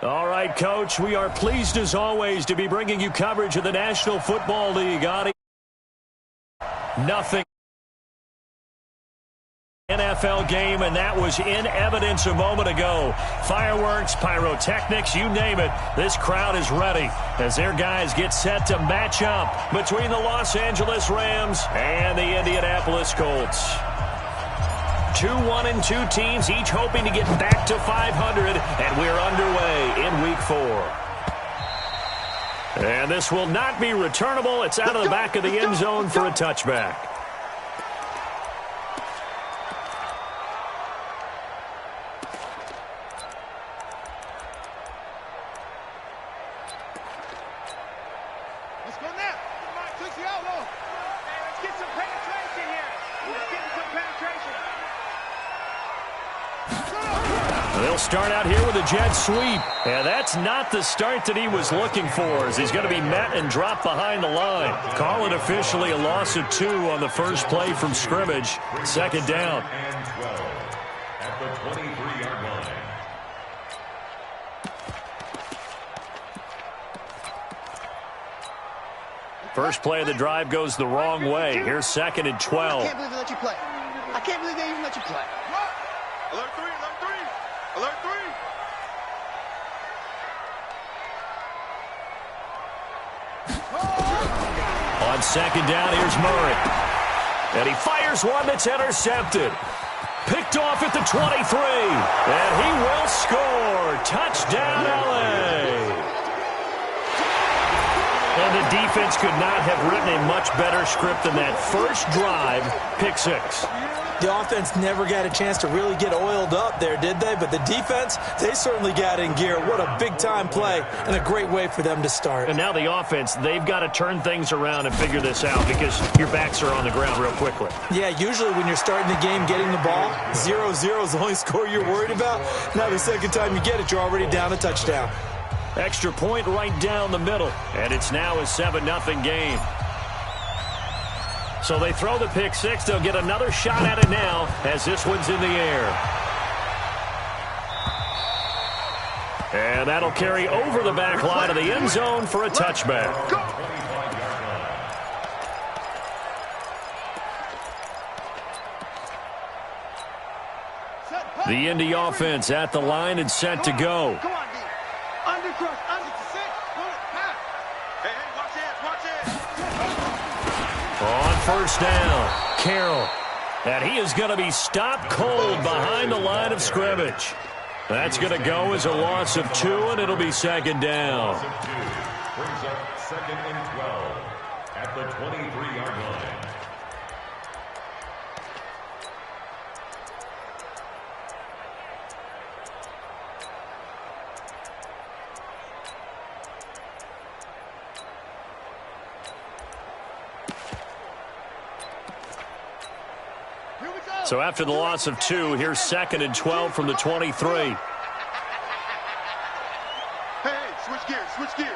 All right, Coach, we are pleased as always to be bringing you coverage of the National Football League. Nothing. NFL game, and that was in evidence a moment ago. Fireworks, pyrotechnics, you name it. This crowd is ready as their guys get set to match up between the Los Angeles Rams and the Indianapolis Colts. 2-1-2 teams, each hoping to get back to 500, and we're underway in Week 4. And this will not be returnable. It's out of the back of the end zone for a touchback. They'll start out here with a jet sweep. And that's not the start that he was looking for, as he's going to be met and dropped behind the line. Call it officially a loss of 2 on the first play from scrimmage. Second down. And 12 at the 23-yard line. First play of the drive goes the wrong way. Here's second and 12. I can't believe they let you play. I can't believe they even let you play. Alert 3, alert 3. Alert 3. On second down, here's Murray. And he fires one that's intercepted. Picked off at the 23. And he will score. Touchdown, L.A. And the defense could not have written a much better script than that first drive, pick 6. The offense never got a chance to really get oiled up there, did they? But the defense, they certainly got in gear. What a big-time play and a great way for them to start. And now the offense, they've got to turn things around and figure this out because your backs are on the ground real quickly. Yeah, usually when you're starting the game getting the ball, 0-0 is the only score you're worried about. Now the second time you get it, you're already down a touchdown. Extra point right down the middle. And it's now a 7-0 game. So they throw the pick 6. They'll get another shot at it now as this one's in the air. And that'll carry over the back line of the end zone for a touchback. The Indy offense at the line and set to go. Come on, D. Undercross, under to sit. Hey, watch it, watch it. On first down, Carroll. And he is going to be stopped cold behind the line of scrimmage. That's going to go as a loss of 2, and it'll be second down. Loss of 2 brings up second and 12 at the 23-yard line. So after the loss of 2, here's second and 12 from the 23. Hey, switch gears, switch gears.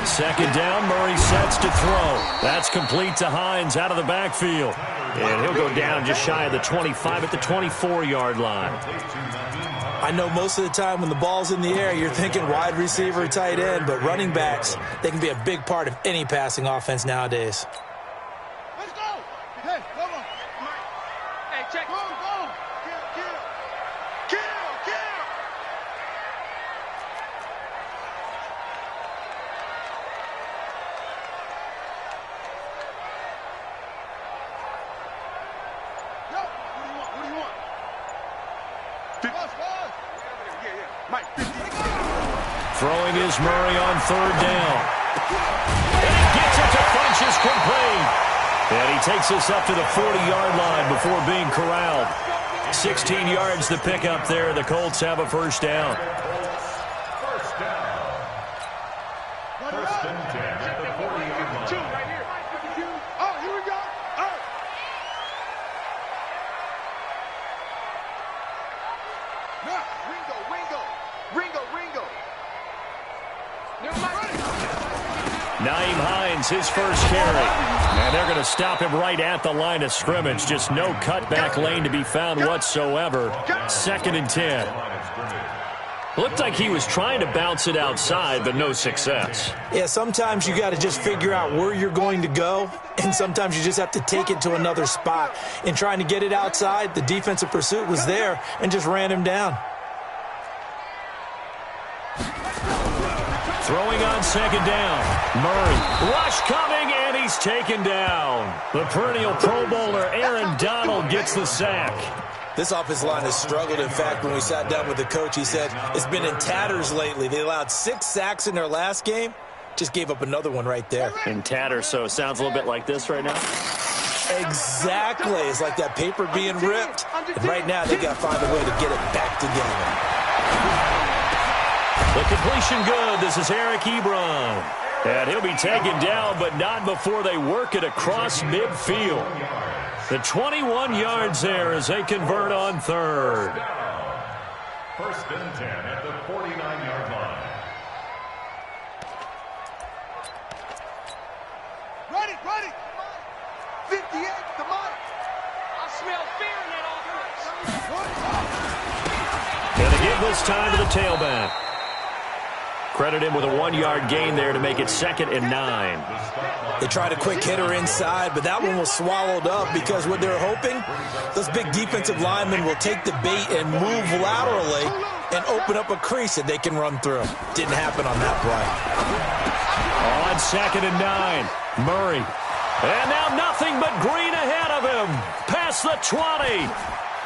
Second down, Murray sets to throw. That's complete to Hines out of the backfield. And he'll go down just shy of the 25 at the 24-yard line. I know most of the time when the ball's in the air, you're thinking wide receiver, tight end, but running backs, they can be a big part of any passing offense nowadays. Let's go. Hey, come on. Hey, check. Go, go. Kill, kill. Kill, kill. Yo, what do you want? What do you want? Boss. Yeah. Mike, 50. Throwing is Murray on third down. And he gets it to Funchess complete. And he takes us up to the 40-yard line before being corralled. 16 yards to pick up there. The Colts have a first down. First down. First and 10 at the 40-yard line. Right here. Oh, here we go. Oh. Now, Ringo. Nyheim Hines, his first carry. And they're going to stop him right at the line of scrimmage. Just no cutback lane to be found whatsoever. Second and 10. Line of scrimmage. Looked like he was trying to bounce it outside, but no success. Yeah, sometimes you got to just figure out where you're going to go, and sometimes you just have to take it to another spot. In trying to get it outside, the defensive pursuit was there and just ran him down. Throwing on second down. Murray. Rush coming, and he's taken down. The perennial Pro Bowler Aaron Donald gets the sack. This offensive line has struggled. In fact, when we sat down with the coach, he said it's been in tatters lately. They allowed 6 sacks in their last game. Just gave up another one right there. In tatters, so it sounds a little bit like this right now? Exactly. It's like that paper being ripped. And right now, they got to find a way to get it back together. The completion good. This is Eric Ebron. And he'll be taken down, but not before they work it across midfield. The 21 yards there as they convert on third. First and 10 at the 49-yard line. Ready. 58, come on. I smell fear in that offense. And they give this time to the tailback. Credit him with a 1-yard gain there to make it 2nd and 9. They tried a quick hitter inside, but that one was swallowed up because what they're hoping, those big defensive linemen will take the bait and move laterally and open up a crease that they can run through. Didn't happen on that play. On 2nd and 9, Murray. And now nothing but green ahead of him. Past the 20.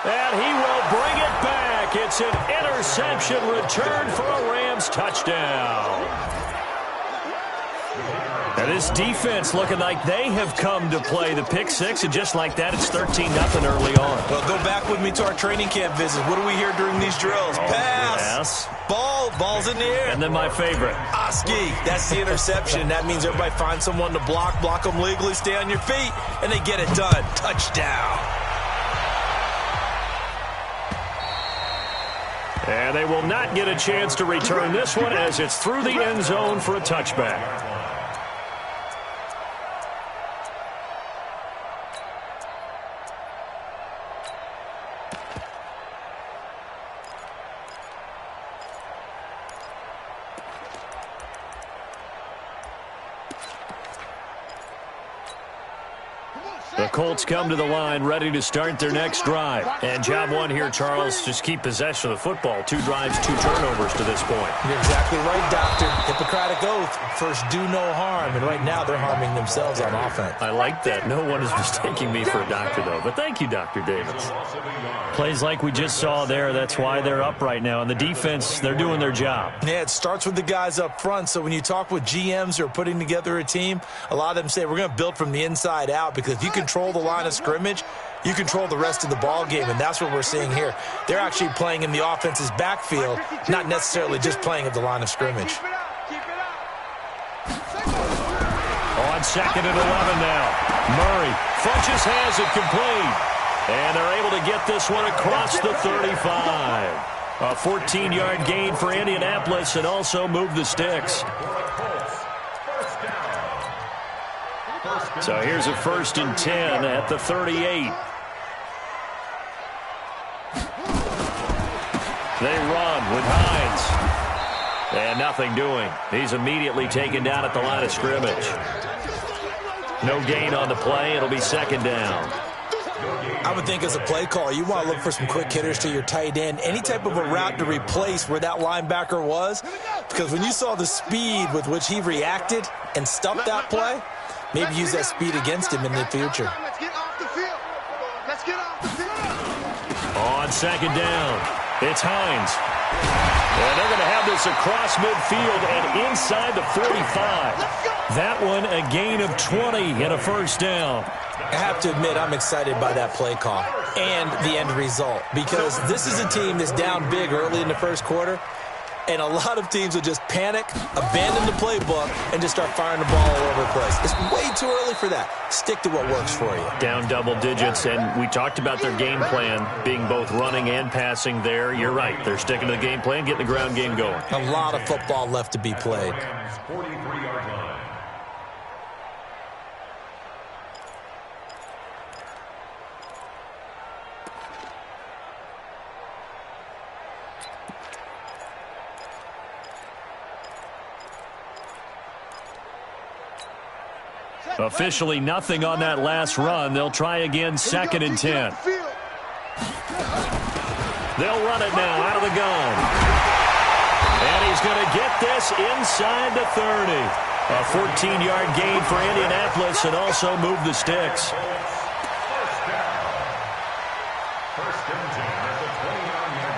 And he will bring it back. It's an interception return for a Rams touchdown. And this defense looking like they have come to play. The pick six, and just like that, it's 13-0 early on. Well, go back with me to our training camp visit. What do we hear during these drills? Pass. Yes. Ball's in the air. And then my favorite. Oski, that's the interception. That means everybody finds someone to block them legally, stay on your feet, and they get it done. Touchdown. And they will not get a chance to return this one as it's through the end zone for a touchback. The Colts come to the line ready to start their next drive. And job one here, Charles, just keep possession of the football. 2 drives, 2 turnovers to this point. You're exactly right, Doctor. Hippocratic oath. First, do no harm. And right now, they're harming themselves on offense. I like that. No one is mistaking me for a doctor, though. But thank you, Dr. Davis. Plays like we just saw there. That's why they're up right now. And the defense, they're doing their job. Yeah, it starts with the guys up front. So when you talk with GMs who are putting together a team, a lot of them say we're going to build from the inside out, because if you control the line of scrimmage, you control the rest of the ball game, and that's what we're seeing here. They're actually playing in the offense's backfield, not necessarily just playing at the line of scrimmage. On 2nd and 11 now. Murray. Funches has it complete. And they're able to get this one across the 35. A 14-yard gain for Indianapolis, and also move the sticks. So here's a 1st and 10 at the 38. They run with Hines. And nothing doing. He's immediately taken down at the line of scrimmage. No gain on the play. It'll be 2nd down. I would think as a play caller, you want to look for some quick hitters to your tight end. Any type of a route to replace where that linebacker was. Because when you saw the speed with which he reacted and stuffed that play, maybe use that speed against him in the future. Let's get off the field. Let's get off the field. On 2nd down, it's Hines. And they're going to have this across midfield and inside the 45. That one a gain of 20 and a 1st down. I have to admit, I'm excited by that play call and the end result, because this is a team that's down big early in the first quarter, and a lot of teams will just panic, abandon the playbook, and just start firing the ball all over the place. It's way too early for that. Stick to what works for you. Down double digits, and we talked about their game plan being both running and passing there. You're right. They're sticking to the game plan, getting the ground game going. A lot of football left to be played. 43-yard line. Officially nothing on that last run. They'll try again, 2nd and 10. They'll run it now out of the gun. And he's going to get this inside the 30. A 14-yard gain for Indianapolis and also move the sticks. First and 10 at the 29-yard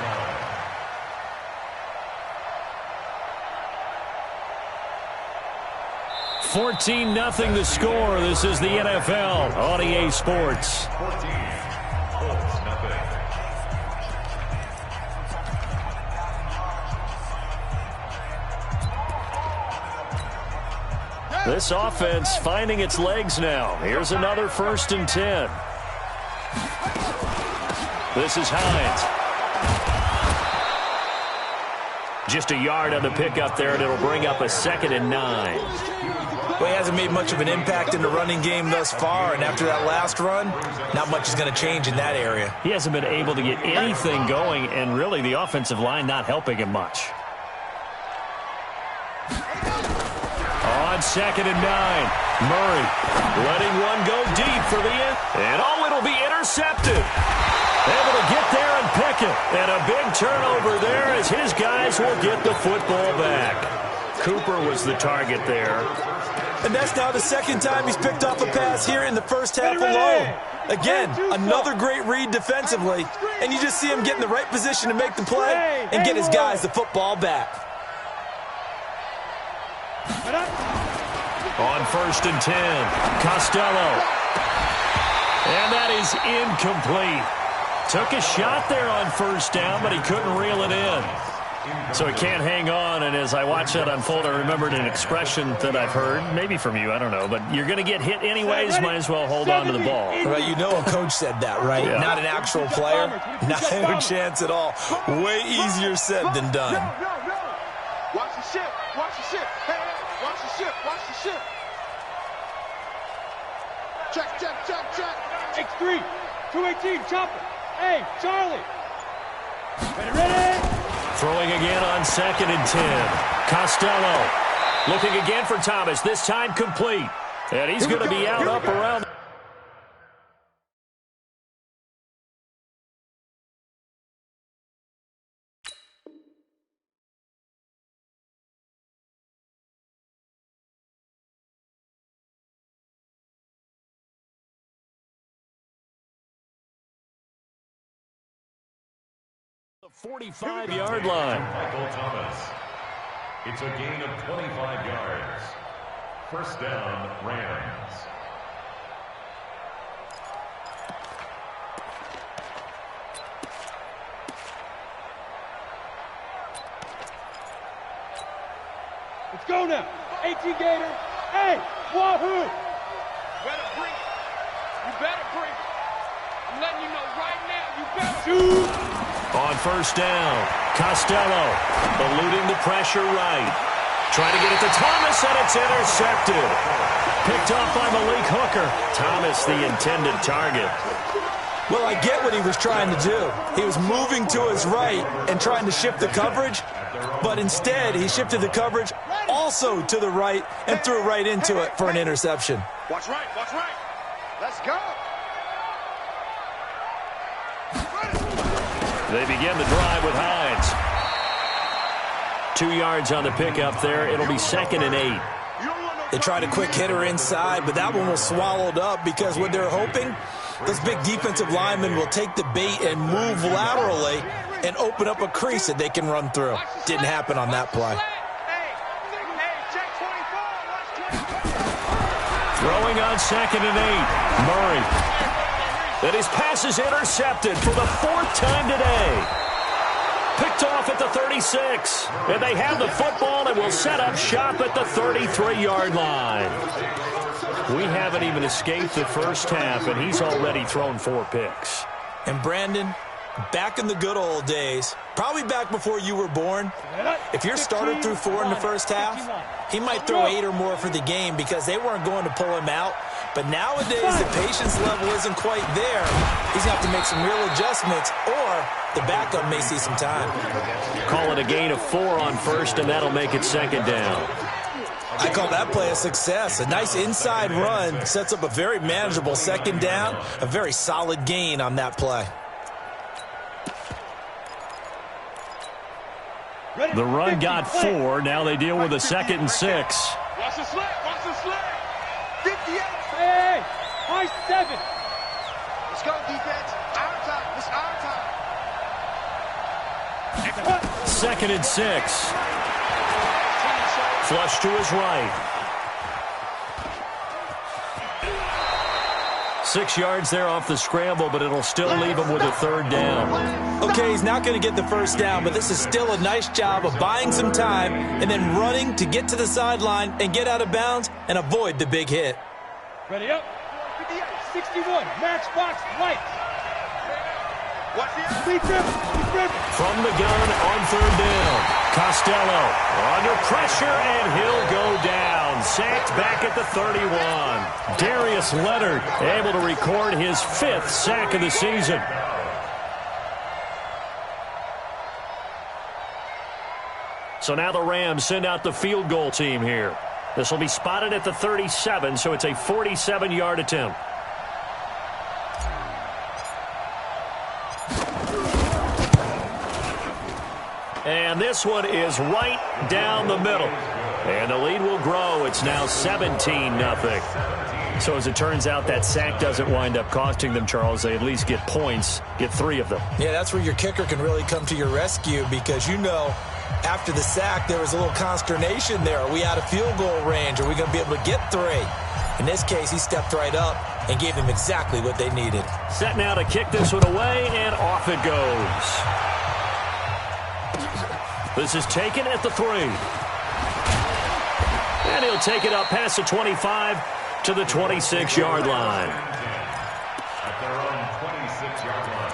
line. 14-0 the score. This is the NFL on EA Sports. 14, Colts, nothing. This offense finding its legs now. Here's another 1st and 10. This is Hines. Just a yard on the pickup there, and it'll bring up a 2nd and 9. Well, he hasn't made much of an impact in the running game thus far, and after that last run, not much is going to change in that area. He hasn't been able to get anything going, and really the offensive line not helping him much. On 2nd and 9, Murray letting one go deep for the end. And it'll be intercepted. Able to get there and pick it. And a big turnover there as his guys will get the football back. Cooper was the target there. And that's now the 2nd time he's picked off a pass here in the first half alone. Again, another great read defensively. And you just see him get in the right position to make the play and get his guys the football back. On 1st and 10, Costello. And that is incomplete. Took a shot there on 1st down, but he couldn't reel it in. So he can't hang on, and as I watch that unfold, I remembered an expression that I've heard, maybe from you, I don't know, but you're going to get hit anyways, might as well hold on to the ball. Well, you know a coach said that, right? Yeah. Not an actual player. Not a chance at all. Way easier said than done. Watch the ship. Watch the ship. Hey, watch the ship. Watch the ship. Check, check, check, check. X3, 218, chopper. Hey, Charlie. Ready? Throwing again on 2nd and 10. Costello looking again for Thomas, this time complete. And he's going to be out up around. The 45-yard line. Michael Thomas. It's a gain of 25 yards. First down, Rams. Let's go now. 18 Gator. Hey, Wahoo. Better bring it. You better bring it. I'm letting you know right now, you better. Shoot. On 1st down, Costello eluding the pressure right. Trying to get it to Thomas, and it's intercepted. Picked off by Malik Hooker. Thomas, the intended target. Well, I get what he was trying to do. He was moving to his right and trying to shift the coverage, but instead he shifted the coverage also to the right and threw right into it for an interception. Watch right, watch right. Let's go. They begin the drive with Hines. 2 yards on the pickup there. It'll be 2nd and 8. They tried a quick hitter inside, but that one was swallowed up because what they're hoping, those big defensive linemen will take the bait and move laterally and open up a crease that they can run through. Didn't happen on that play. Throwing on 2nd and 8. Murray. And his pass is intercepted for the 4th time today. Picked off at the 36. And they have the football and will set up shop at the 33-yard line. We haven't even escaped the first half, and he's already thrown 4 picks. And Brandon, back in the good old days, probably back before you were born, if your starter threw 4 in the first half, he might throw 8 or more for the game because they weren't going to pull him out. But nowadays, the patience level isn't quite there. He's going to have to make some real adjustments, or the backup may see some time. Call it a gain of 4 on 1st, and that'll make it 2nd down. I call that play a success. A nice inside run sets up a very manageable second down, a very solid gain on that play. The run got 4. Now they deal with a 2nd and 6. Watch the slant. Watch the slant. 58. Hey, high 7. Let's go, defense. Our time. It's our time. 2nd and 6. Flush to his right. 6 yards there off the scramble, but it'll still leave him with a 3rd down. Okay, he's not going to get the first down, but this is still a nice job of buying some time and then running to get to the sideline and get out of bounds and avoid the big hit. Ready up. 61. Matchbox right. From the gun on 3rd down. Costello under pressure, and he'll go down. Sacked back at the 31. Darius Leonard able to record his 5th sack of the season. So now the Rams send out the field goal team here. This will be spotted at the 37, so it's a 47-yard attempt. And this one is right down the middle. And the lead will grow. It's now 17-0. So as it turns out, that sack doesn't wind up costing them, Charles. They at least get points, get 3 of them. Yeah, that's where your kicker can really come to your rescue because, you know, after the sack, there was a little consternation there. Are we out of field goal range? Are we going to be able to get 3? In this case, he stepped right up and gave them exactly what they needed. Set now to kick this one away, and off it goes. This is taken at the 3. And he'll take it up past the 25 to the 26-yard line. At their own 26-yard line.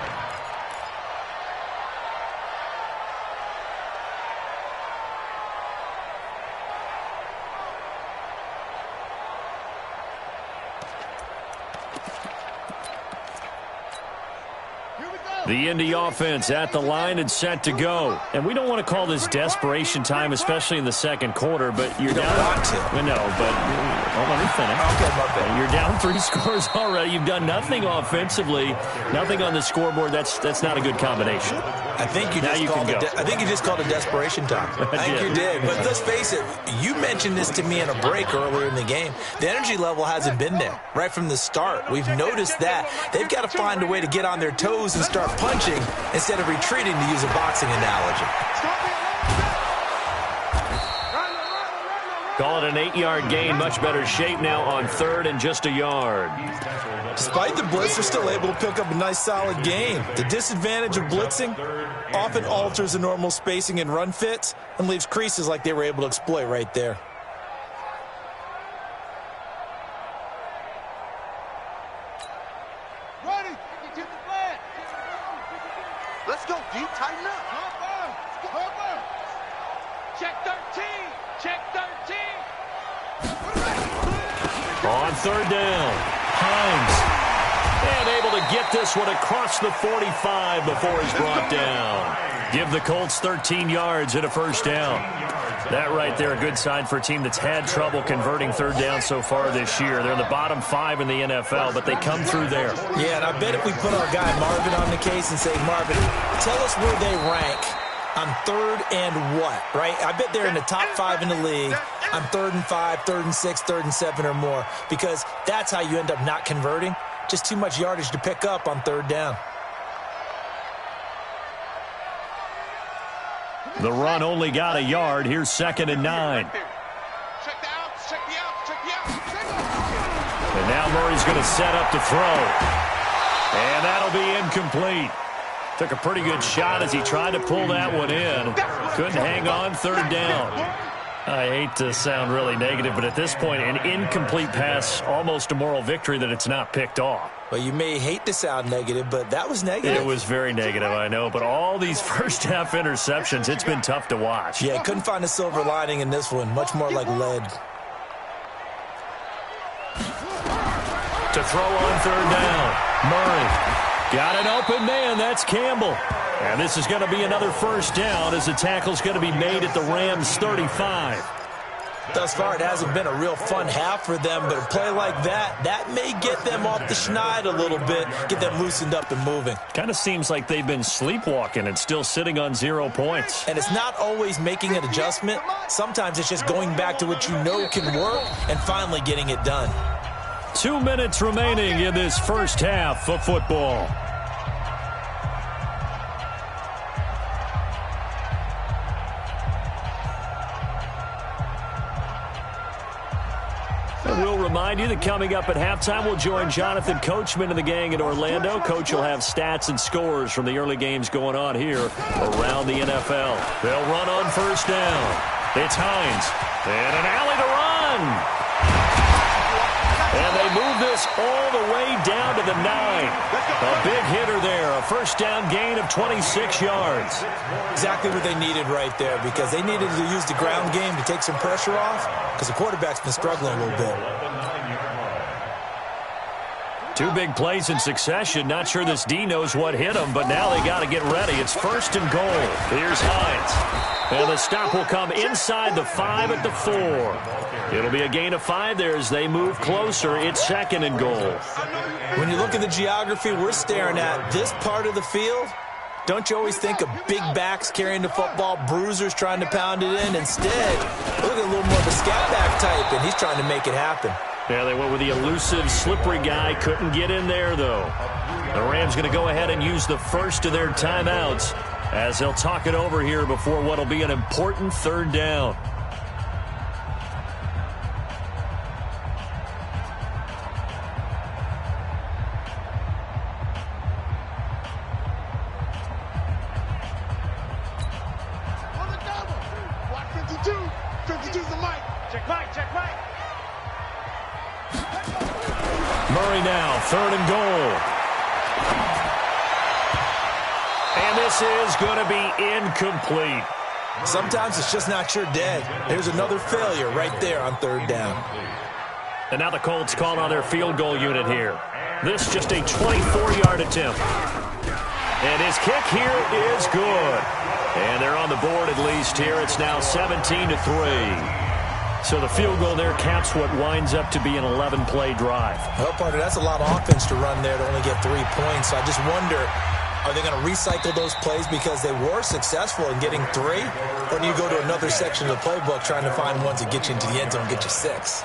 The Indy offense at the line and set to go. And we don't want to call this desperation time, especially in the second quarter, but you're down. Want to. I know, but let me finish. Okay, my bad. You're down 3 scores already. You've done nothing offensively, nothing on the scoreboard. That's not a good combination. I think you Now just you called can it. go. I think you just called it desperation time. I think you did. But let's face it. You mentioned this to me in a break earlier in the game. The energy level hasn't been there right from the start. We've noticed that they've got to find a way to get on their toes and start punching instead of retreating, to use a boxing analogy. Call it an 8-yard gain. Much better shape now on 3rd and just a yard. Despite the blitz, they're still able to pick up a nice solid gain. The disadvantage of blitzing often alters the normal spacing and run fits and leaves creases like they were able to exploit right there. Ready. Let's go, deep. Tighten up. Cover. Check 13. Check 13. On 3rd down, Hines. And able to get this one across the 45 before he's brought down. Give the Colts 13 yards and a 1st down. That right there, a good sign for a team that's had trouble converting 3rd down so far this year. They're in the bottom 5 in the NFL, but they come through there. Yeah, and I bet if we put our guy Marvin on the case and say, Marvin, tell us where they rank on 3rd and what, right? I bet they're in the top 5 in the league on 3rd and 5, 3rd and 6, 3rd and 7 or more, because that's how you end up not converting. Just too much yardage to pick up on 3rd down. The run only got a yard. Here's 2nd and 9. Check the outs. Check the outs. Check the outs. And now Murray's going to set up to throw. And that'll be incomplete. Took a pretty good shot as he tried to pull that one in. Couldn't hang on 3rd down. I hate to sound really negative, but at this point, an incomplete pass, almost a moral victory that it's not picked off. Well, you may hate to sound negative, but that was negative. It was very negative, I know, but all these first-half interceptions, it's been tough to watch. Yeah, couldn't find a silver lining in this one. Much more like lead. To throw on 3rd down, Murray. Got an open man, that's Campbell. And this is going to be another 1st down as the tackle's going to be made at the Rams' 35. Thus far, it hasn't been a real fun half for them, but a play like that may get them off the schneid a little bit, get them loosened up and moving. Kind of seems like they've been sleepwalking and still sitting on 0 points. And it's not always making an adjustment. Sometimes it's just going back to what you know can work and finally getting it done. 2 minutes remaining in this first half of football. And we'll remind you that coming up at halftime, we'll join Jonathan Coachman and the gang in Orlando. Coach will have stats and scores from the early games going on here around the NFL. They'll run on first down. It's Hines. And an alley to run. And they move this all the way down to the 9. A big hitter there. A first down gain of 26 yards. Exactly what they needed right there, because they needed to use the ground game to take some pressure off, because the quarterback's been struggling a little bit. 2 big plays in succession. Not sure this D knows what hit him, but now they got to get ready. It's first and goal. Here's Hines. And the stop will come inside the 5 at the 4. It'll be a gain of 5 there as they move closer. It's second and goal. When you look at the geography we're staring at, this part of the field, don't you always think of big backs carrying the football, bruisers trying to pound it in? Instead, look at a little more of a scat back type, and he's trying to make it happen. Yeah, they went with the elusive, slippery guy. Couldn't get in there, though. The Rams going to go ahead and use the first of their timeouts as they'll talk it over here before what will be an important third down. Murray now, third and goal. And this is going to be incomplete. Sometimes it's just not your day. There's another failure right there on third down. And now the Colts call on their field goal unit here. This just a 24-yard attempt. And his kick here is good. And they're on the board at least here. It's now 17-3. So the field goal there counts what winds up to be an 11-play drive. Well, partner, that's a lot of offense to run there to only get 3 points. So I just wonder, are they going to recycle those plays because they were successful in getting 3? Or do you go to another section of the playbook trying to find ones that get you into the end zone and get you 6?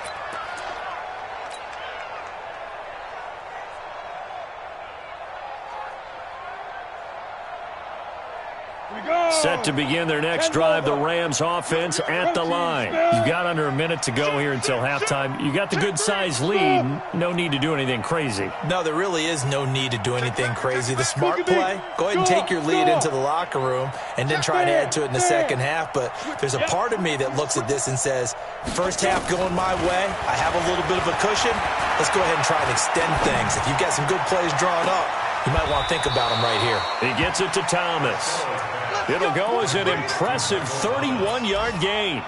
Set to begin their next drive, the Rams offense at the line. You've got under a minute to go here until halftime. You got the good-sized lead. No need to do anything crazy. No, there really is no need to do anything crazy. The smart play, go ahead and take your lead into the locker room and then try to add to it in the second half. But there's a part of me that looks at this and says, first half going my way, I have a little bit of a cushion. Let's go ahead and try and extend things. If you've got some good plays drawn up, you might want to think about them right here. He gets it to Thomas. It'll go as an impressive 31-yard gain.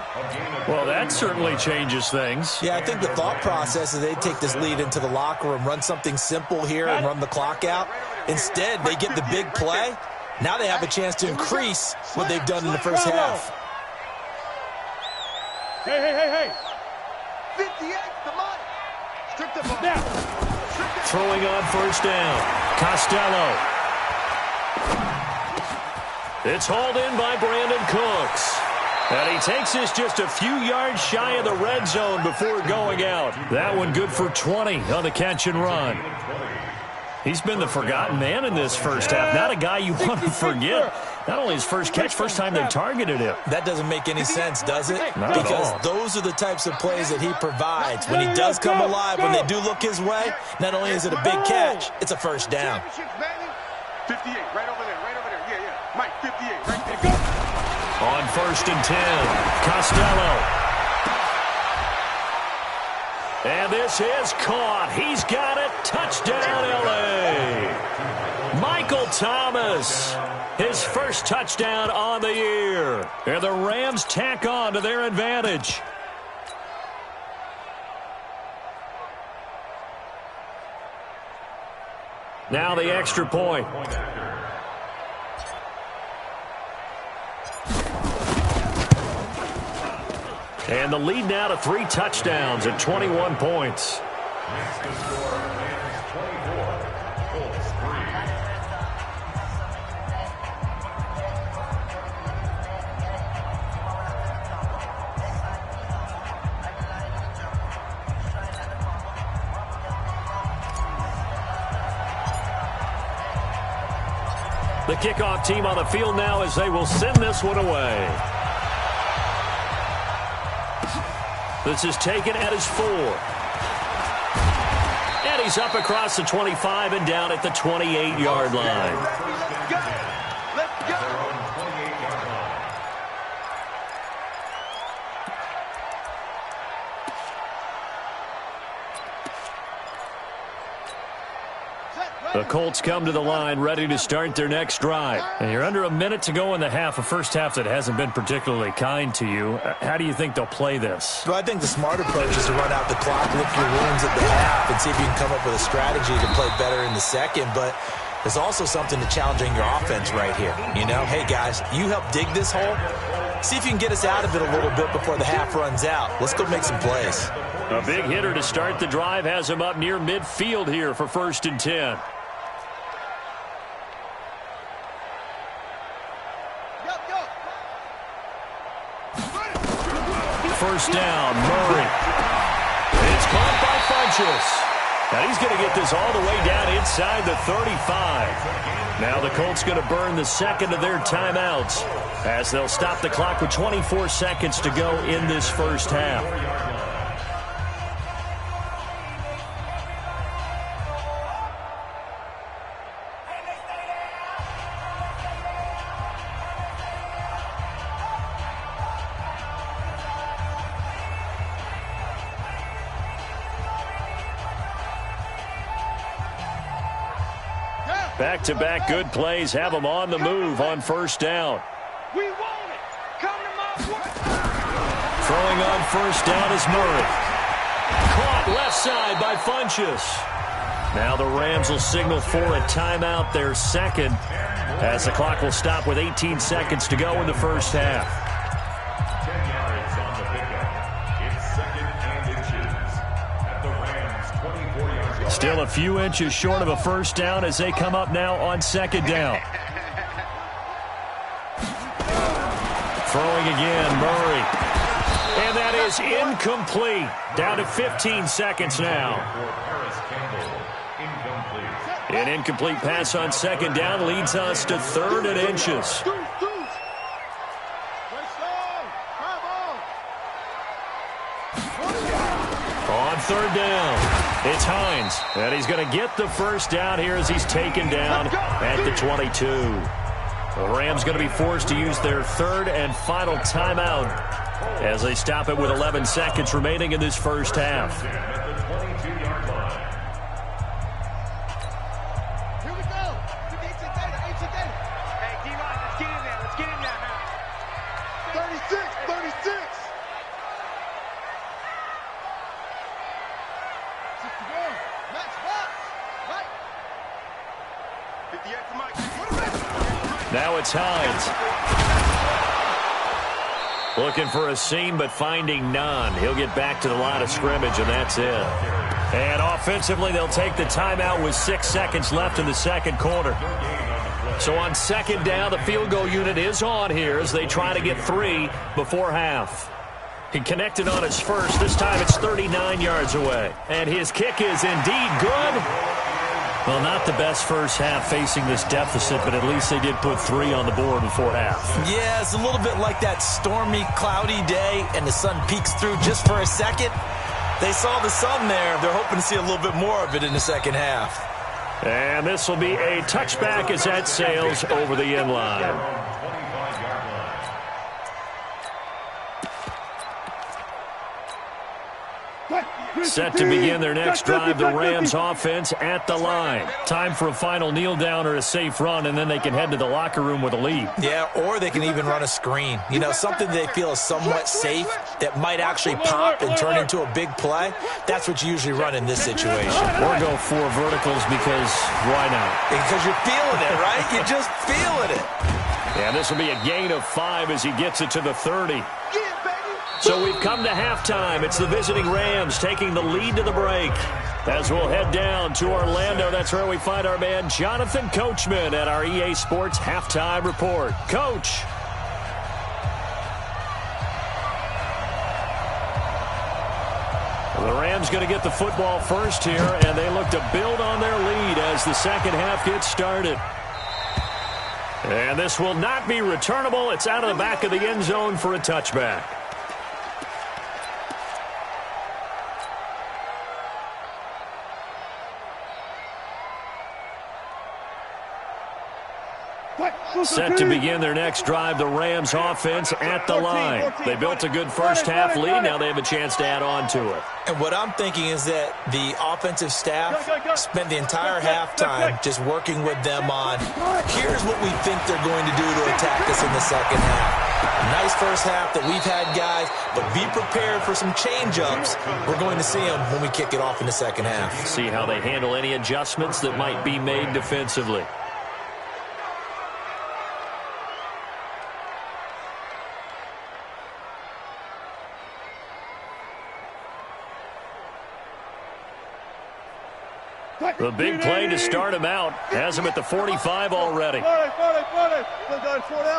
Well, that certainly changes things. Yeah, I think the thought process is they take this lead into the locker room, run something simple here and run the clock out. Instead, they get the big play. Now they have a chance to increase what they've done in the first half. Hey. 58, come on. Strip the ball. Now. Throwing on first down. Costello. It's hauled in by Brandon Cooks. And he takes this just a few yards shy of the red zone before going out. That one good for 20 on the catch and run. He's been the forgotten man in this first half. Not a guy you want to forget. Not only his first catch, first time they targeted him. That doesn't make any sense, does it? Not because at all. Those are the types of plays that he provides. When he does come alive, when they do look his way, not only is it a big catch, it's a first down. 58, right over there. Yeah. Mike, 58, right there. Go. On first and 10, Costello. And this is caught. He's got it. Touchdown, L.A. Michael Thomas, his first touchdown on the year. And the Rams tack on to their advantage. Now the extra point. And the lead now to 3 touchdowns at 21 points. Next to score, Rams 24, Colts 3. The kickoff team on the field now as they will send this one away. This is taken at his 4. And he's up across the 25 and down at the 28-yard line. Let's go. Let's go. The Colts come to the line ready to start their next drive. And you're under a minute to go in the half, a first half that hasn't been particularly kind to you. How do you think they'll play this? Well, I think the smart approach is to run out the clock, lick your wounds at the half, and see if you can come up with a strategy to play better in the second. But there's also something to challenging your offense right here. You know, hey, guys, you help dig this hole. See if you can get us out of it a little bit before the half runs out. Let's go make some plays. A big hitter to start the drive has him up near midfield here for 1st and 10. First down, Murray. It's caught by Funchess. And he's going to get this all the way down inside the 35. Now the Colts going to burn the second of their timeouts as they'll stop the clock with 24 seconds to go in this first half. Back-to-back good plays have them on the move on first down. We want it. Come to my way. Throwing on first down is Murray. Caught left side by Funchess. Now the Rams will signal for a timeout, their second, as the clock will stop with 18 seconds to go in the first half. 10 yards on the pickup. It's 2nd and inches at the Rams' 24-yard line. Still a few inches short of a first down as they come up now on 2nd down. Throwing again, Murray. And that is incomplete. Down to 15 seconds now. An incomplete pass on 2nd down leads us to 3rd and inches. On 3rd down. It's Hines, and he's going to get the first down here as he's taken down at the 22. The Rams going to be forced to use their 3rd and final timeout as they stop it with 11 seconds remaining in this first half. Here we go. Ancient data. Hey, D-line, let's get in there. Let's get in there now. 36. 61. Match box. Right. 58 to Mike. Now it's Hines. Looking for a seam, but finding none. He'll get back to the line of scrimmage, and that's it. And offensively, they'll take the timeout with 6 seconds left in the second quarter. So on 2nd down, the field goal unit is on here as they try to get 3 before half. He connected on his first. This time it's 39 yards away. And his kick is indeed good. Well, not the best first half facing this deficit, but at least they did put 3 on the board before half. Yeah, it's a little bit like that stormy, cloudy day, and the sun peeks through just for a second. They saw the sun there. They're hoping to see a little bit more of it in the second half. And this will be a touchback as that sails over the end line. Set to begin their next drive, the Rams offense at the line. Time for a final kneel down or a safe run, and then they can head to the locker room with a lead. Yeah, or they can even run a screen. You know, something they feel is somewhat safe that might actually pop and turn into a big play. That's what you usually run in this situation. Or go 4 verticals because why not? Because you're feeling it, right? You're just feeling it. And this will be a gain of 5 as he gets it to the 30. So we've come to halftime. It's the visiting Rams taking the lead to the break. As we'll head down to Orlando, that's where we find our man Jonathan Coachman at our EA Sports Halftime Report. Coach. The Rams going to get the football first here, and they look to build on their lead as the second half gets started. And this will not be returnable. It's out of the back of the end zone for a touchback. Set to begin their next drive, the Rams offense at the line. They built a good first half lead. Now they have a chance to add on to it. And what I'm thinking is that the offensive staff spent the entire halftime just working with them on, here's what we think they're going to do to attack us in the second half. Nice first half that we've had, guys, but be prepared for some change-ups. We're going to see them when we kick it off in the second half. See how they handle any adjustments that might be made defensively. The big play to start him out has him at the 45 already. 4 down.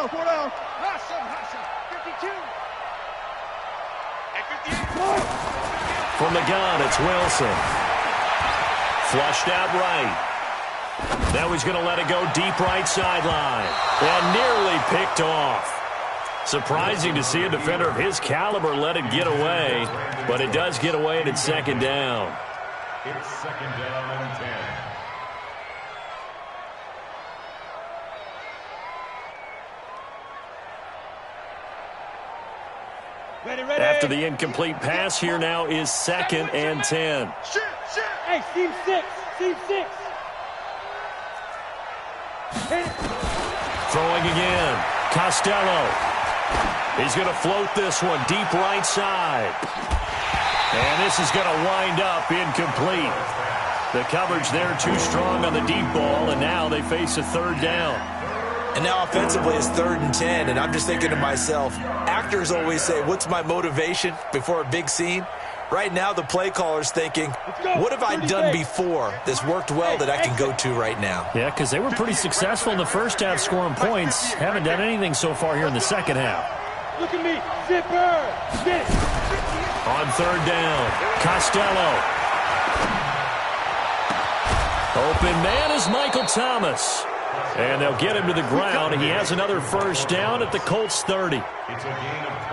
52. And 58. From the gun, it's Wilson. Flushed out right. Now he's going to let it go deep right sideline. And nearly picked off. Surprising to see a defender of his caliber let it get away, but it does get away and it's second down. It's second down and 10. Ready. After the incomplete pass, here now is second and 10. Shit. Hey, Steve 6. Throwing again. Costello. He's going to float this one deep right side. And this is going to wind up incomplete. The coverage there too strong on the deep ball, and now they face a third down. And now offensively it's 3rd and 10, and I'm just thinking to myself, actors always say, what's my motivation before a big scene? Right now the play caller's thinking, what have I done before that's worked well that I can go to right now? Yeah, because they were pretty successful in the first half scoring points. Haven't done anything so far here in the second half. Look at me. Zipper. On third down, Costello. Open man is Michael Thomas. And they'll get him to the ground. He has another first down at the Colts 30.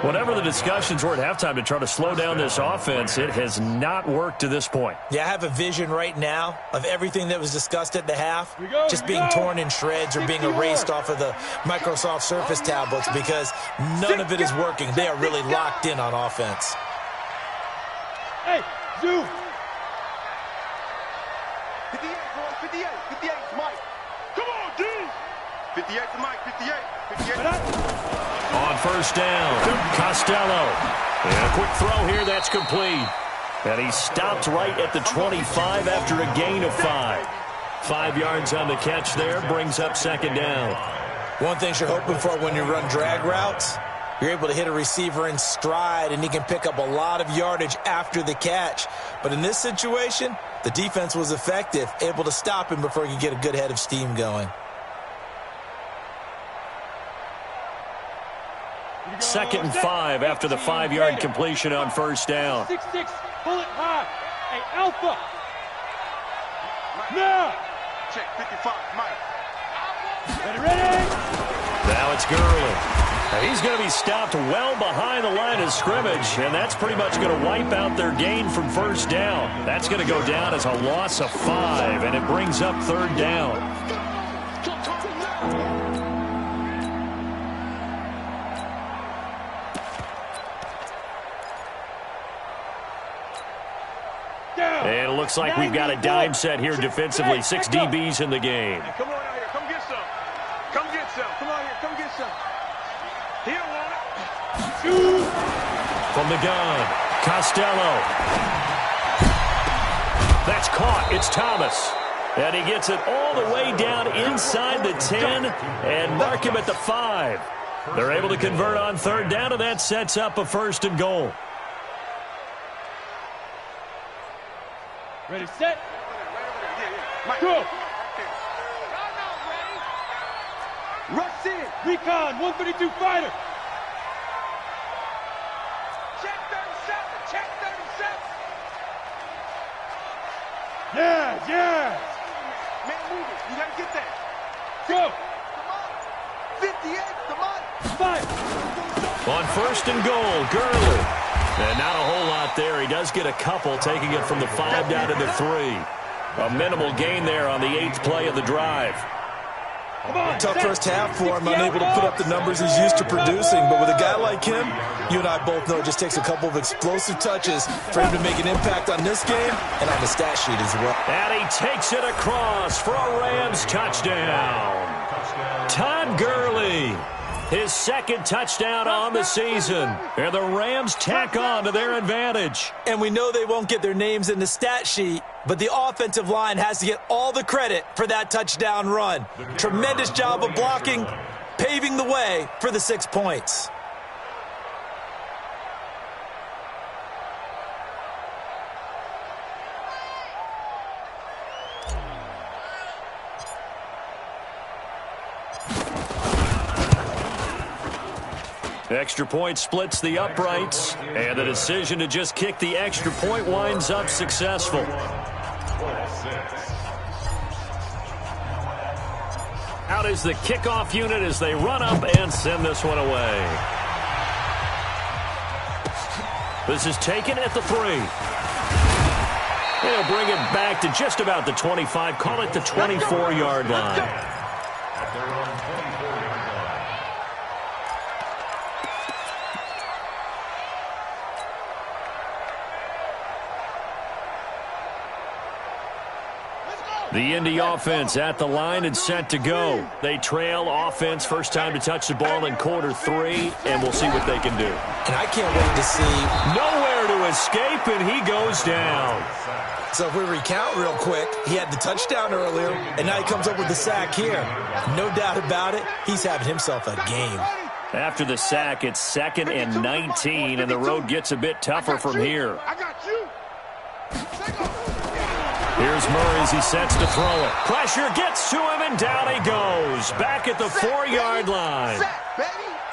Whatever the discussions were at halftime to try to slow down this offense, it has not worked to this point. Yeah, I have a vision right now of everything that was discussed at the half just being torn in shreds or being erased off of the Microsoft Surface tablets because none of it is working. They are really locked in on offense. Hey, Zoo. 58, boy. 58 is Mike. Come on, D. 58 to Mike. 58. On first down, Costello. And a quick throw here, that's complete. And he stopped right at the 25 after a gain of 5. 5 yards on the catch there, brings up second down. One thing you're hoping for when you run drag routes, you're able to hit a receiver in stride, and he can pick up a lot of yardage after the catch. But in this situation, the defense was effective, able to stop him before he could get a good head of steam going. Second and 5 after the 5-yard completion on first down. 6-6, pull it high. Hey, Alpha. Now. Check 55, Mike. Ready. Now it's Gurley. Now he's going to be stopped well behind the line of scrimmage, and that's pretty much going to wipe out their gain from first down. That's going to go down as a loss of 5, and it brings up third down. And it looks like we've got a dime set here defensively. 6 DBs in the game. Come on out here. Come get some. Come get some. Come on here. Come get some. He don't want it. Shoot. From the gun, Costello. That's caught. It's Thomas. And he gets it all the way down inside the 10 and mark him at the 5. They're able to convert on third down, and that sets up a 1st and goal. Ready, set. Go. Rush in. Recon, 132 fighter. Check 37. Check 37. Yeah. Man, move it. You got to get that. Go. Come on. 58. Come on. Fight. On 1st and goal, Gurley. And not a whole lot there. He does get a couple, taking it from the 5 down to the 3. A minimal gain there on the 8th play of the drive. Tough first half for him, unable to put up the numbers he's used to producing. But with a guy like him, you and I both know it just takes a couple of explosive touches for him to make an impact on this game and on the stat sheet as well. And he takes it across for a Rams touchdown. Todd Gurley, his 2nd touchdown on the season. And the Rams tack on to their advantage. And we know they won't get their names in the stat sheet, but the offensive line has to get all the credit for that touchdown run. Tremendous job of blocking, paving the way for the 6 points. Extra point splits the uprights, and the decision to just kick the extra point winds up successful. Out is the kickoff unit as they run up and send this one away. This is taken at the 3. They'll bring it back to just about the 25, call it the 24-yard line. At their own 24-yard line. The Indy offense at the line and set to go. They trail offense, first time to touch the ball in quarter 3, and we'll see what they can do. And I can't wait to see. Nowhere to escape, and he goes down. So if we recount real quick, he had the touchdown earlier, and now he comes up with the sack here. No doubt about it, he's having himself a game. After the sack, it's 2nd and 19, and the road gets a bit tougher from here. I got you. Here's Murray as he sets to throw it. Pressure gets to him, and down he goes. Back at the 4-yard line.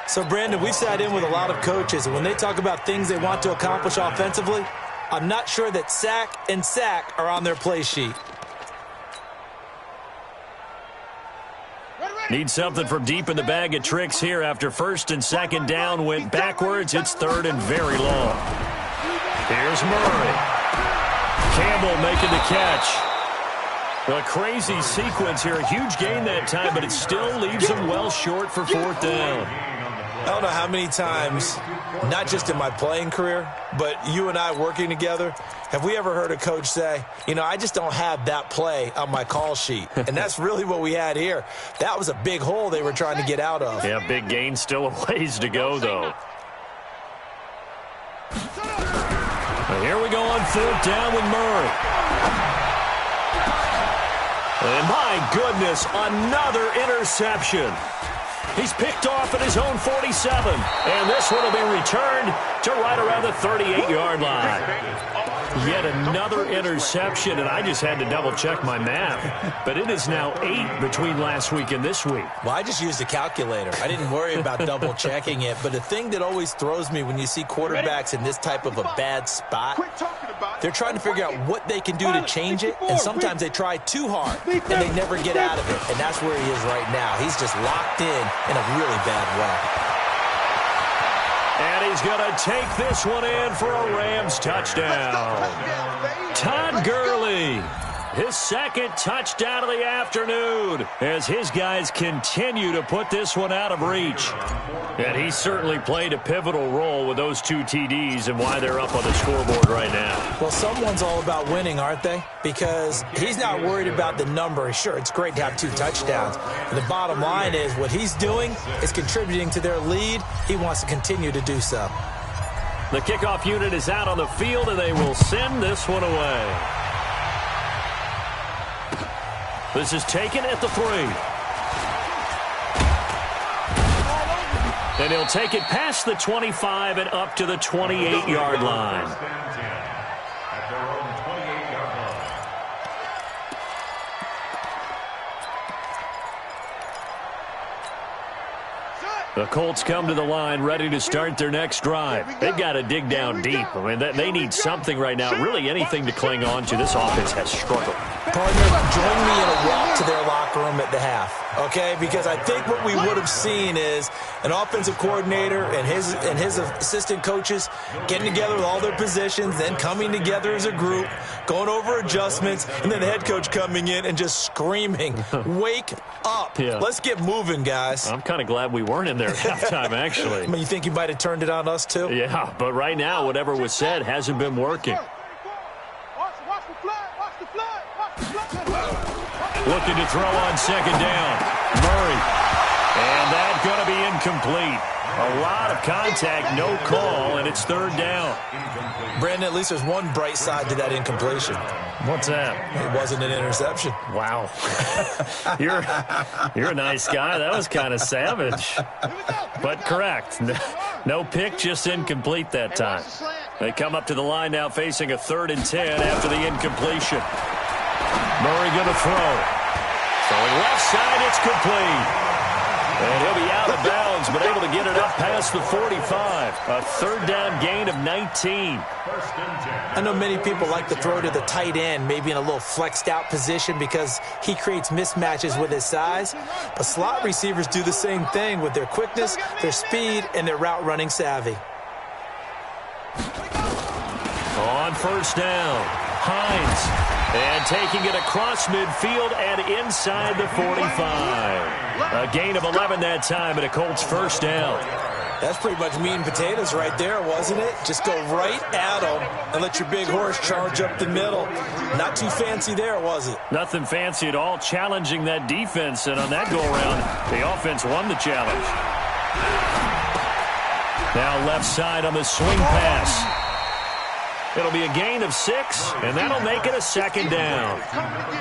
So, Brandon, we've sat in with a lot of coaches, and when they talk about things they want to accomplish offensively, I'm not sure that sack and sack are on their play sheet. Need something from deep in the bag of tricks here after 1st and 2nd down went backwards. It's 3rd and very long. Here's Murray. Campbell making the catch. A crazy sequence here. A huge gain that time, but it still leaves him well short for 4th down. I don't know how many times, not just in my playing career, but you and I working together, have we ever heard a coach say, you know, I just don't have that play on my call sheet. And that's really what we had here. That was a big hole they were trying to get out of. Yeah, big gain, still a ways to go, though. Here we go on 4th down with Murray. And my goodness, another interception. He's picked off at his own 47. And this one will be returned to right around the 38-yard line. Yet another interception, and I just had to double-check my math. But it is now 8 between last week and this week. Well, I just used a calculator. I didn't worry about double-checking it. But the thing that always throws me when you see quarterbacks in this type of a bad spot, they're trying to figure out what they can do to change it, and sometimes they try too hard, and they never get out of it. And that's where he is right now. He's just locked in a really bad way. And he's going to take this one in for a Rams touchdown. Todd Gurley, his 2nd touchdown of the afternoon, as his guys continue to put this one out of reach. And he certainly played a pivotal role with those 2 TDs and why they're up on the scoreboard right now. Well, someone's all about winning, aren't they? Because he's not worried about the number. Sure, it's great to have 2 touchdowns. But the bottom line is what he's doing is contributing to their lead. He wants to continue to do so. The kickoff unit is out on the field, and they will send this one away. This is taken at the 3. And he'll take it past the 25 and up to the 28-yard line. At their own 28-yard line. The Colts come to the line ready to start their next drive. They've got to dig down deep. I mean, they need something right now, really anything to cling on to. This offense has struggled. Partner, join me in a walk to their locker room at the half, okay? Because I think what we would have seen is an offensive coordinator and his assistant coaches getting together with all their positions, then coming together as a group, going over adjustments, and then the head coach coming in and just screaming, wake up. Yeah. Let's get moving, guys. I'm kind of glad we weren't in there at halftime, actually. I mean, you think you might have turned it on us, too? Yeah, but right now, whatever was said hasn't been working. Looking to throw on second down. Murray. And that's going to be incomplete. A lot of contact, no call, and it's third down. Brandon, at least there's one bright side to that incompletion. What's that? It wasn't an interception. Wow. You're a nice guy. That was kind of savage. But correct. No pick, just incomplete that time. They come up to the line now facing a 3rd and 10 after the incompletion. Murray going to throw. Throwing left side, it's complete. And he'll be out of bounds, but able to get it up past the 45. A 3rd down gain of 19. I know many people like to throw to the tight end, maybe in a little flexed out position because he creates mismatches with his size. But slot receivers do the same thing with their quickness, their speed, and their route running savvy. On first down, Hines. And taking it across midfield and inside the 45. A gain of 11 that time and a Colts first down. That's pretty much meat and potatoes right there, wasn't it? Just go right at them and let your big horse charge up the middle. Not too fancy there, was it? Nothing fancy at all, challenging that defense. And on that go-around, the offense won the challenge. Now left side on the swing pass. It'll be a gain of 6, and that'll make it a 2nd down.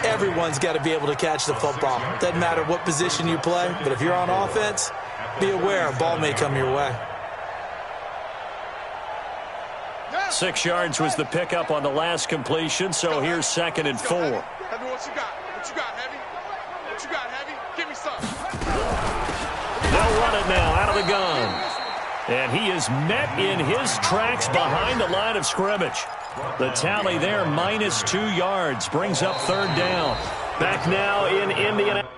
Everyone's got to be able to catch the football. Doesn't matter what position you play, but if you're on offense, be aware a ball may come your way. 6 yards was the pickup on the last completion, so here's 2nd and 4. Heavy, what you got? What you got, Heavy? What you got, Heavy? Give me some. They'll run it now out of the gun. And he is met in his tracks behind the line of scrimmage. The tally there, minus 2 yards, brings up 3rd down. Back now in Indianapolis.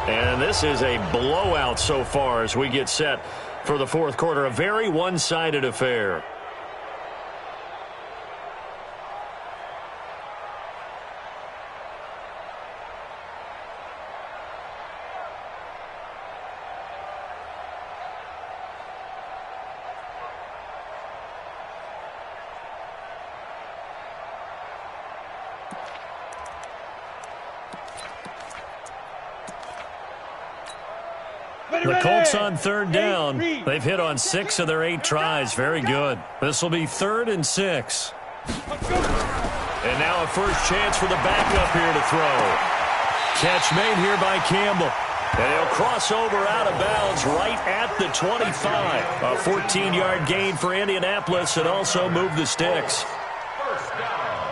And this is a blowout so far as we get set for the 4th quarter. A very one-sided affair. The Colts on 3rd down. They've hit on 6 of their 8 tries. Very good. This will be 3rd and 6. And now a first chance for the backup here to throw. Catch made here by Campbell. And he'll cross over out of bounds right at the 25. A 14-yard gain for Indianapolis and also move the sticks. First down.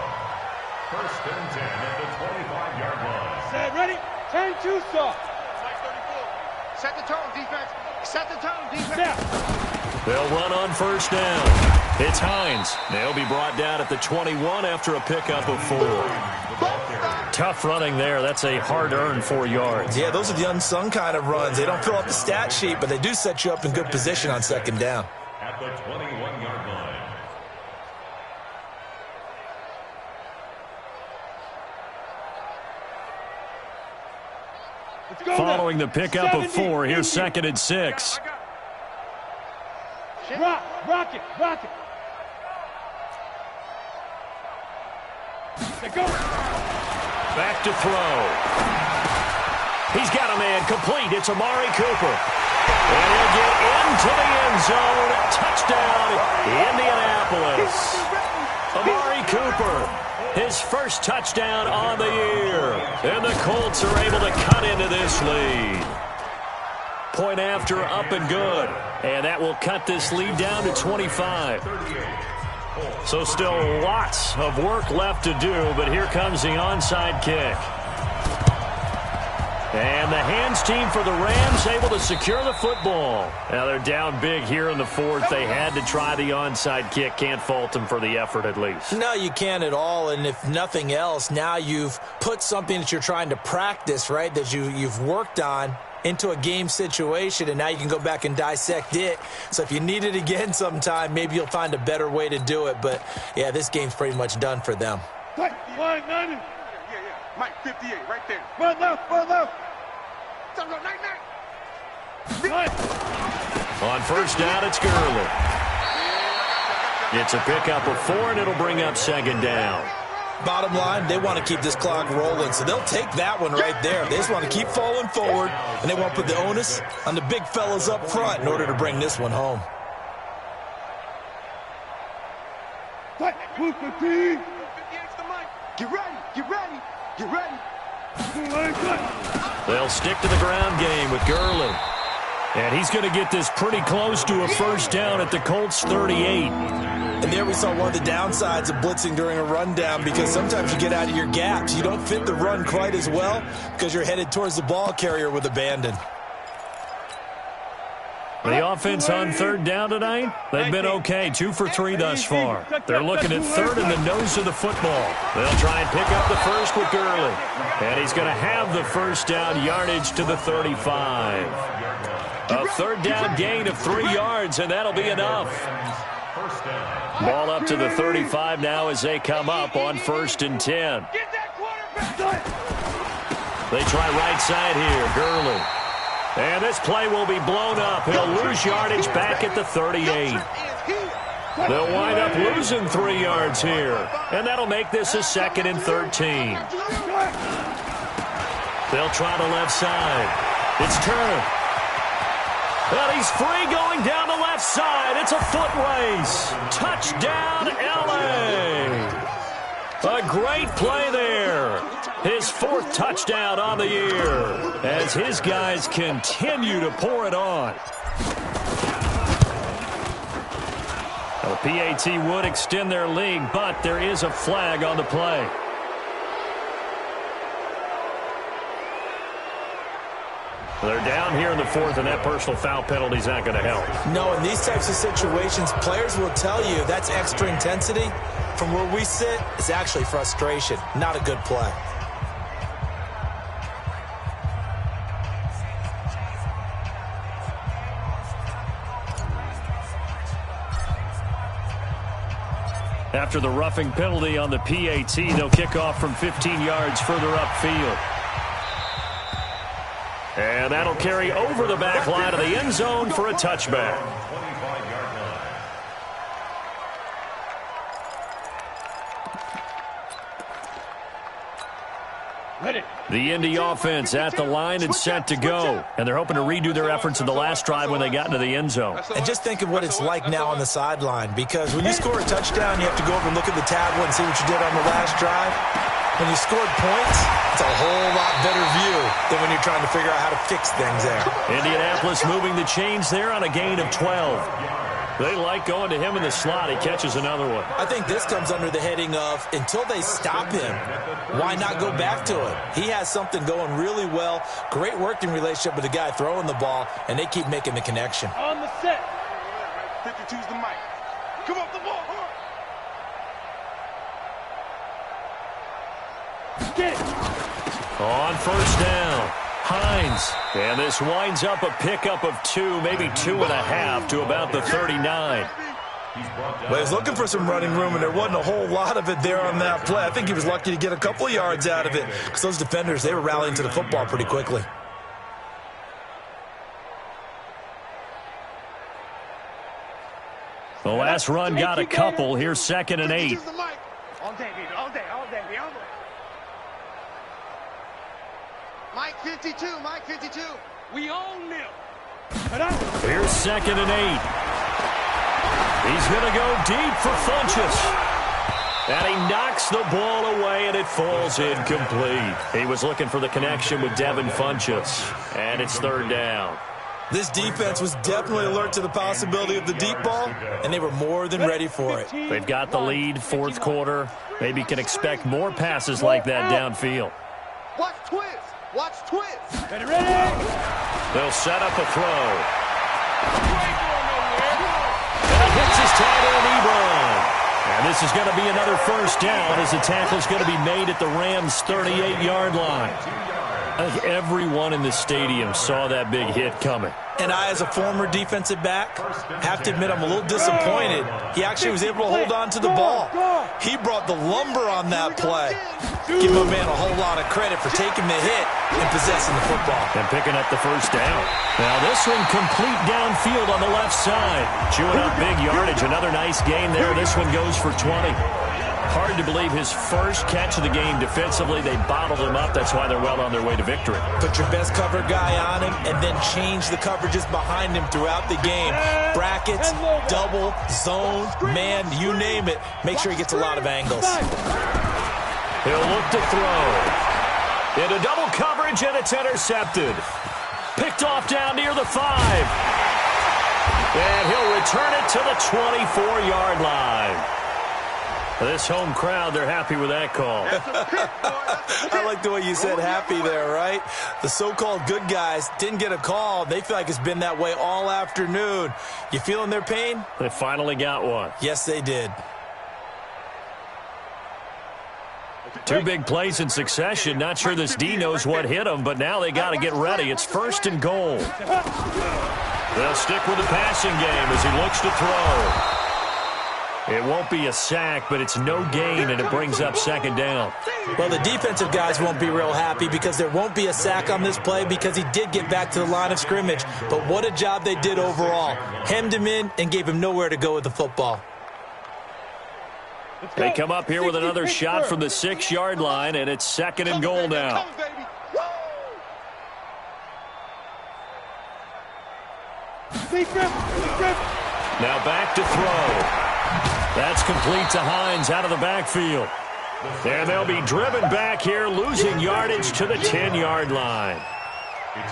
1st and 10 at the 25-yard line. Set, ready? Turn 2 soft. Set the tone, defense. Set the tone, defense. Now. They'll run on first down. It's Hines. They'll be brought down at the 21 after a pickup of 4. Tough running there. That's a hard-earned 4 yards. Yeah, those are the unsung kind of runs. They don't fill up the stat sheet, but they do set you up in good position on 2nd down. At the 21-yard line. Following the pickup of 4, here's 2nd and 6. Rock it. Back to throw. He's got a man complete. It's Amari Cooper. And he'll get into the end zone. Touchdown, Indianapolis. Amari Cooper, his first touchdown on the year. And the Colts are able to cut into this lead. Point after, up and good. And that will cut this lead down to 25. So still lots of work left to do, but here comes the onside kick. And the hands team for the Rams able to secure the football. Now they're down big here in the 4th. They had to try the onside kick. Can't fault them for the effort at least. No, you can't at all. And if nothing else, now you've put something that you're trying to practice, right, that you've worked on into a game situation, and now you can go back and dissect it. So if you need it again sometime, maybe you'll find a better way to do it. But, yeah, this game's pretty much done for them. Mike, 90. Yeah. Mike, 58, right there. Run left. On first down, it's Gurley. It's a pickup of 4, and it'll bring up 2nd down. Bottom line, they want to keep this clock rolling, so they'll take that one right there. They just want to keep falling forward, and they want to put the onus on the big fellas up front in order to bring this one home. Get ready. They'll stick to the ground game with Gurley. And he's going to get this pretty close to a first down at the Colts 38. And there we saw one of the downsides of blitzing during a rundown, because sometimes you get out of your gaps. You don't fit the run quite as well because you're headed towards the ball carrier with abandon. The offense on 3rd down tonight, they've been okay, 2 for 3 thus far. They're looking at 3rd in the nose of the football. They'll try and pick up the first with Gurley. And he's going to have the first down yardage to the 35. A 3rd down gain of 3 yards, and that'll be enough. Ball up to the 35 now as they come up on 1st and 10. They try right side here, Gurley. And this play will be blown up. He'll lose yardage back at the 38. They'll wind up losing 3 yards here. And that'll make this a 2nd and 13. They'll try the left side. It's Turner. And he's free going down the left side. It's a foot race. Touchdown, L.A. A great play there. His 4th touchdown on the year as his guys continue to pour it on. The PAT would extend their lead, but there is a flag on the play. They're down here in the 4th, and that personal foul penalty is not going to help. No, in these types of situations, players will tell you that's extra intensity. From where we sit, it's actually frustration, not a good play. After the roughing penalty on the PAT, they'll kick off from 15 yards further upfield. And that'll carry over the back line of the end zone for a touchback. The Indy offense at the line and set to go. And they're hoping to redo their efforts in the last drive when they got into the end zone. And just think of what it's like now on the sideline, because when you score a touchdown, you have to go over and look at the tablet and see what you did on the last drive. When you scored points, it's a whole lot better view than when you're trying to figure out how to fix things there. Indianapolis moving the chains there on a gain of 12. They like going to him in the slot. He catches another one. I think this comes under the heading of, until they stop him, why not go back to him? He has something going really well. Great working relationship with the guy throwing the ball, and they keep making the connection. On the set. 52's the mic. Come up the ball. On first down, Hines. And this winds up a pickup of 2, maybe 2.5 to about the 39. Well, he was looking for some running room, and there wasn't a whole lot of it there on that play. I think he was lucky to get a couple of yards out of it because those defenders, they were rallying to the football pretty quickly. The last run got a couple. Here's 2nd and 8. All day, baby. All day. All day. All day. Mike 52. Mike 52. We own them. Here's 2nd and 8. He's going to go deep for Funchess. And he knocks the ball away, and it falls incomplete. He was looking for the connection with Devin Funchess. And it's 3rd down. This defense was definitely alert to the possibility of the deep ball, and they were more than ready for it. They've got the lead, 4th quarter. Maybe can expect more passes like that downfield. Watch twist. Watch twist. Ready, ready. They'll set up a throw. And it hits his tight end, Ebron. And this is going to be another 1st down as the tackle's going to be made at the Rams' 38-yard line. I think everyone in the stadium saw that big hit coming. And I, as a former defensive back, have to admit I'm a little disappointed. He actually was able to hold on to the ball. He brought the lumber on that play. Give my man a whole lot of credit for taking the hit and possessing the football. And picking up the 1st down. Now this one complete downfield on the left side. Chewing up big yardage. Another nice gain there. This one goes for 20. Hard to believe his first catch of the game defensively. They bottled him up. That's why they're well on their way to victory. Put your best cover guy on him and then change the coverages behind him throughout the game. Brackets, double, zone, man, you name it. Make sure he gets a lot of angles. He'll look to throw. Into double coverage, and it's intercepted. Picked off down near the 5. And he'll return it to the 24-yard line. This home crowd, they're happy with that call. I like the way you said happy there, right? The so-called good guys didn't get a call. They feel like it's been that way all afternoon. You feeling their pain? They finally got one. Yes, they did. 2 big plays in succession. Not sure this D knows what hit him, but now they got to get ready. It's 1st and goal. They'll stick with the passing game as he looks to throw. It won't be a sack, but it's no gain, and it brings up 2nd down. Well, the defensive guys won't be real happy because there won't be a sack on this play because he did get back to the line of scrimmage. But what a job they did overall. Hemmed him in and gave him nowhere to go with the football. They come up here with another shot from the 6-yard line, and it's 2nd and goal now. Now back to throw. That's complete to Hines out of the backfield. And they'll be driven back here, losing yardage to the 10-yard line.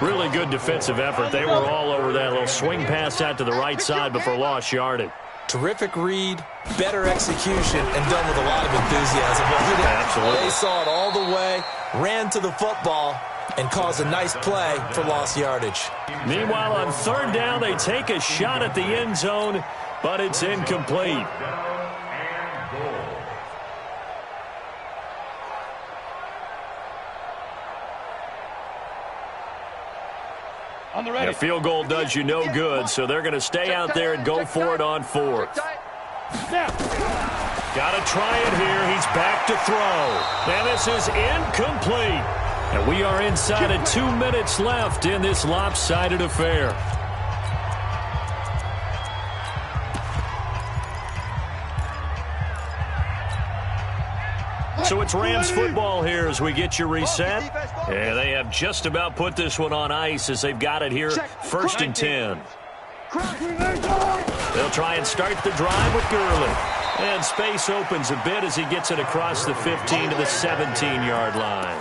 Really good defensive effort. They were all over that little swing pass out to the right side before lost yardage. Terrific read, better execution, and done with a lot of enthusiasm. Absolutely. They saw it all the way, ran to the football, and caused a nice play for lost yardage. Meanwhile, on 3rd down, they take a shot at the end zone, but it's incomplete. A field goal does you no good, so they're going to stay out there and go for it on 4th. Got to try it here. He's back to throw. And this is incomplete. And we are inside of 2 minutes left in this lopsided affair. So it's Rams football here as we get you reset. Yeah, they have just about put this one on ice as they've got it here, 1st and 10. They'll try and start the drive with Gurley. And space opens a bit as he gets it across the 15 to the 17-yard line.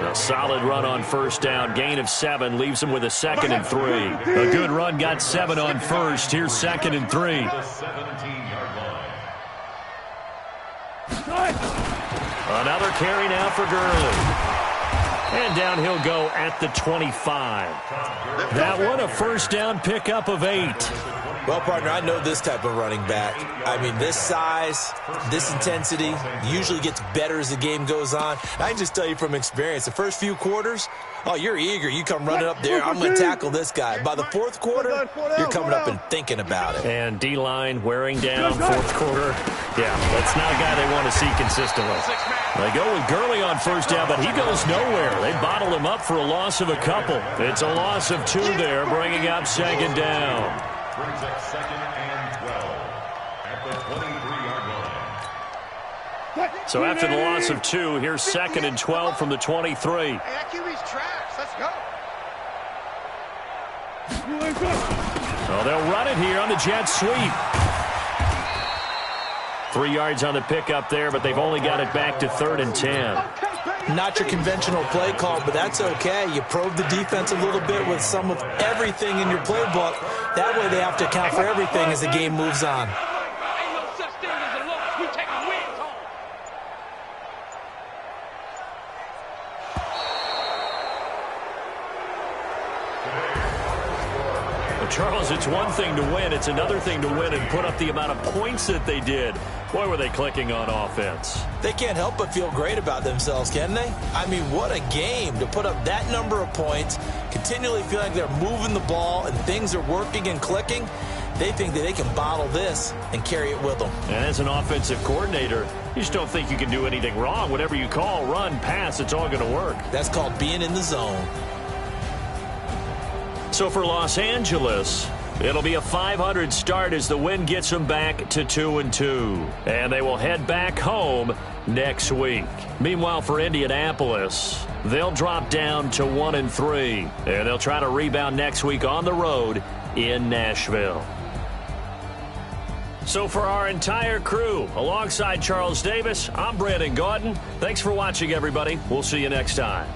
A solid run on 1st down. Gain of 7 leaves him with a 2nd and 3. A good run got 7 on 1st. Here's 2nd and 3. Another carry now for Gurley. And down he'll go at the 25. That one a 1st down pickup of 8. Well, partner, I know this type of running back. I mean, this size, this intensity usually gets better as the game goes on. I can just tell you from experience, the first few quarters, oh, you're eager. You come running up there, I'm going to tackle this guy. By the 4th quarter, you're coming up and thinking about it. And D-line wearing down 4th quarter. Yeah, that's not a guy they want to see consistently. They go with Gurley on 1st down, but he goes nowhere. They bottle him up for a loss of a couple. It's a loss of 2 there, bringing up 2nd down. Brings up 2nd and 12. the 23-yard line. So after the loss of 2, here's 2nd and 12 from the 23. Hey, that QB's trash. Let's go. So they'll run it here on the jet sweep. 3 yards on the pickup there, but they've only got it back to 3rd and 10. Not your conventional play call, but that's okay. You probe the defense a little bit with some of everything in your playbook. That way they have to account for everything as the game moves on. Ain't no such thing as a loss. We take the wins home. Well, Charles, it's one thing to win. It's another thing to win and put up the amount of points that they did. Boy, were they clicking on offense. They can't help but feel great about themselves, can they? I mean, what a game to put up that number of points, continually feel like they're moving the ball and things are working and clicking. They think that they can bottle this and carry it with them. And as an offensive coordinator, you just don't think you can do anything wrong. Whatever you call, run, pass, it's all going to work. That's called being in the zone. So for Los Angeles, it'll be a 500 start as the win gets them back to 2-2. And they will head back home next week. Meanwhile, for Indianapolis, they'll drop down to 1-3. And they'll try to rebound next week on the road in Nashville. So for our entire crew, alongside Charles Davis, I'm Brandon Gaudin. Thanks for watching, everybody. We'll see you next time.